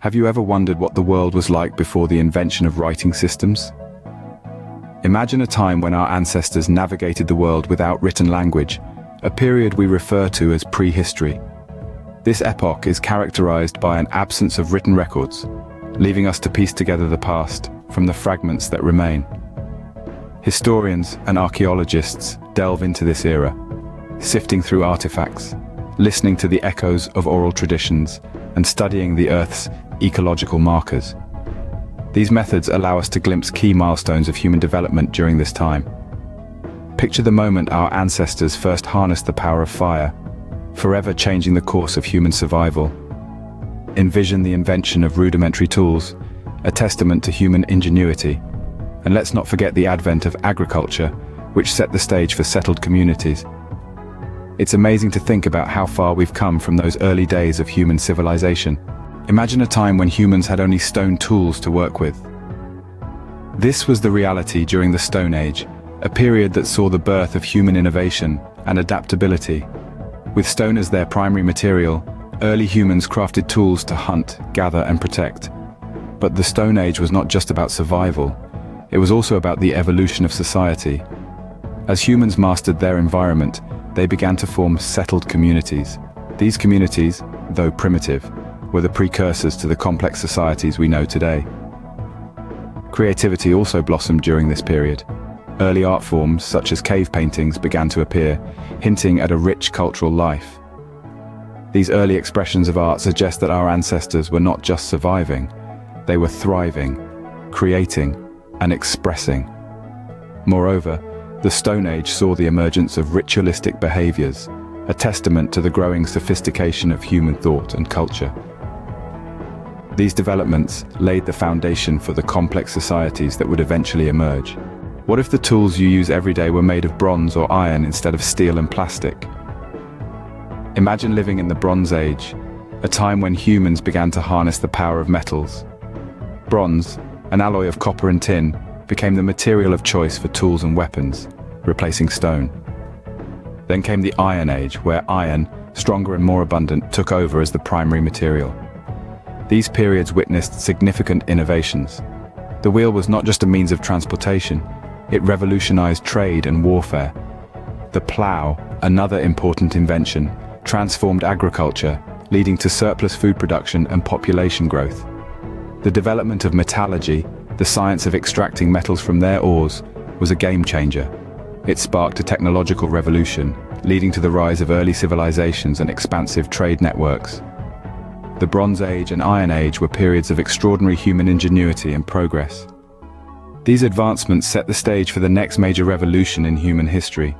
Have you ever wondered what the world was like before the invention of writing systems? Imagine a time when our ancestors navigated the world without written language, a period we refer to as prehistory. This epoch is characterized by an absence of written records, leaving us to piece together the past from the fragments that remain. Historians and archaeologists delve into this era, sifting through artifacts, listening to the echoes of oral traditions, and studying the Earth's ecological markers. These methods allow us to glimpse key milestones of human development during this time. Picture the moment our ancestors first harnessed the power of fire, forever changing the course of human survival. Envision the invention of rudimentary tools, a testament to human ingenuity. And let's not forget the advent of agriculture, which set the stage for settled communities. It's amazing to think about how far we've come from those early days of human civilization. Imagine a time when humans had only stone tools to work with. This was the reality during the Stone Age, a period that saw the birth of human innovation and adaptability. With stone as their primary material, early humans crafted tools to hunt, gather, and protect. But the Stone Age was not just about survival, it was also about the evolution of society. As humans mastered their environment, they began to form settled communities. These communities, though primitive, were the precursors to the complex societies we know today. Creativity also blossomed during this period. Early art forms, such as cave paintings, began to appear, hinting at a rich cultural life. These early expressions of art suggest that our ancestors were not just surviving, they were thriving, creating, and expressing. Moreover, the Stone Age saw the emergence of ritualistic behaviors, a testament to the growing sophistication of human thought and culture. These developments laid the foundation for the complex societies that would eventually emerge. What if the tools you use every day were made of bronze or iron instead of steel and plastic? Imagine living in the Bronze Age, a time when humans began to harness the power of metals. Bronze, an alloy of copper and tin, became the material of choice for tools and weapons, replacing stone. Then came the Iron Age, where iron, stronger and more abundant, took over as the primary material. These periods witnessed significant innovations. The wheel was not just a means of transportation, it revolutionized trade and warfare. The plow, another important invention, transformed agriculture, leading to surplus food production and population growth. The development of metallurgy, the science of extracting metals from their ores, was a game changer. It sparked a technological revolution, leading to the rise of early civilizations and expansive trade networks. The Bronze Age and Iron Age were periods of extraordinary human ingenuity and progress. These advancements set the stage for the next major revolution in human history.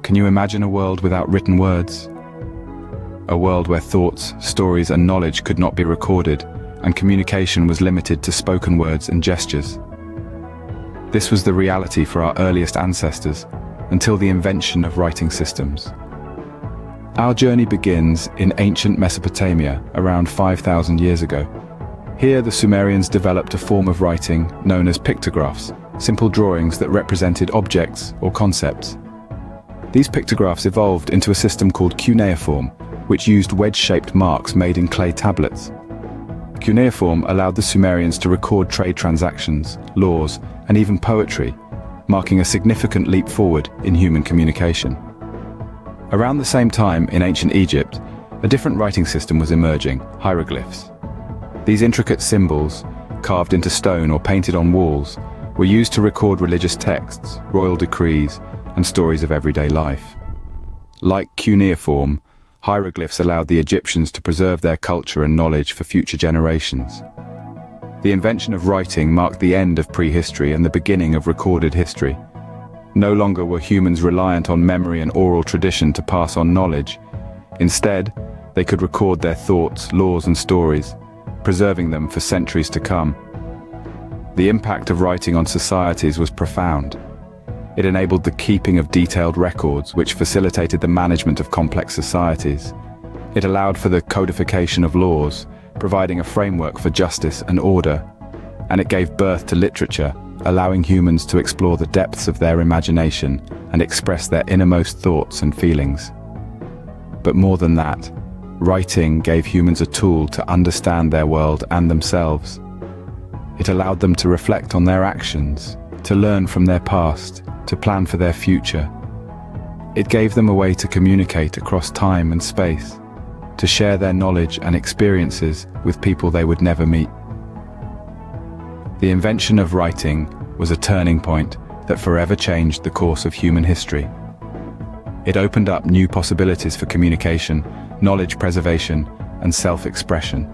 Can you imagine a world without written words? A world where thoughts, stories, and knowledge could not be recorded, and communication was limited to spoken words and gestures. This was the reality for our earliest ancestors, until the invention of writing systems. Our journey begins in ancient Mesopotamia, around 5,000 years ago. Here, the Sumerians developed a form of writing known as pictographs, simple drawings that represented objects or concepts. These pictographs evolved into a system called cuneiform, which used wedge-shaped marks made in clay tablets. Cuneiform allowed the Sumerians to record trade transactions, laws, and even poetry, marking a significant leap forward in human communication. Around the same time, in ancient Egypt, a different writing system was emerging: hieroglyphs. These intricate symbols, carved into stone or painted on walls, were used to record religious texts, royal decrees, and stories of everyday life. Like cuneiform, hieroglyphs allowed the Egyptians to preserve their culture and knowledge for future generations. The invention of writing marked the end of prehistory and the beginning of recorded history. No longer were humans reliant on memory and oral tradition to pass on knowledge. Instead, they could record their thoughts, laws, and stories, preserving them for centuries to come. The impact of writing on societies was profound. It enabled the keeping of detailed records, which facilitated the management of complex societies. It allowed for the codification of laws, providing a framework for justice and order. And it gave birth to literature, allowing humans to explore the depths of their imagination and express their innermost thoughts and feelings. But more than that, writing gave humans a tool to understand their world and themselves. It allowed them to reflect on their actions, to learn from their past, to plan for their future. It gave them a way to communicate across time and space, to share their knowledge and experiences with people they would never meet. The invention of writing was a turning point that forever changed the course of human history. It opened up new possibilities for communication, knowledge preservation, and self-expression.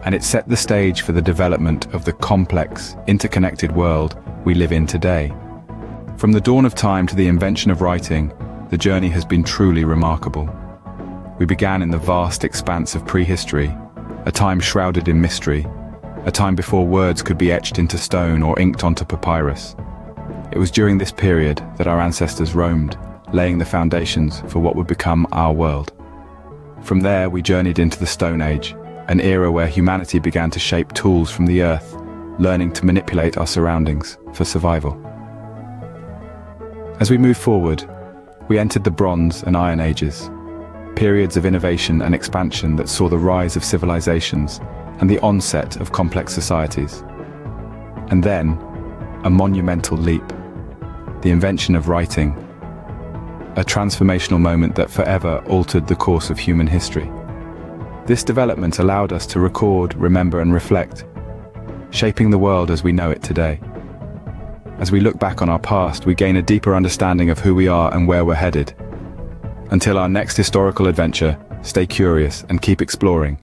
And it set the stage for the development of the complex, interconnected world we live in today. From the dawn of time to the invention of writing, the journey has been truly remarkable. We began in the vast expanse of prehistory, a time shrouded in mystery, a time before words could be etched into stone or inked onto papyrus. It was during this period that our ancestors roamed, laying the foundations for what would become our world. From there, we journeyed into the Stone Age, an era where humanity began to shape tools from the earth, learning to manipulate our surroundings for survival. As we moved forward, we entered the Bronze and Iron Ages, periods of innovation and expansion that saw the rise of civilizations and the onset of complex societies. And then, a monumental leap, the invention of writing, a transformational moment that forever altered the course of human history. This development allowed us to record, remember, and reflect, shaping the world as we know it today. As we look back on our past, we gain a deeper understanding of who we are and where we're headed. Until our next historical adventure, stay curious and keep exploring.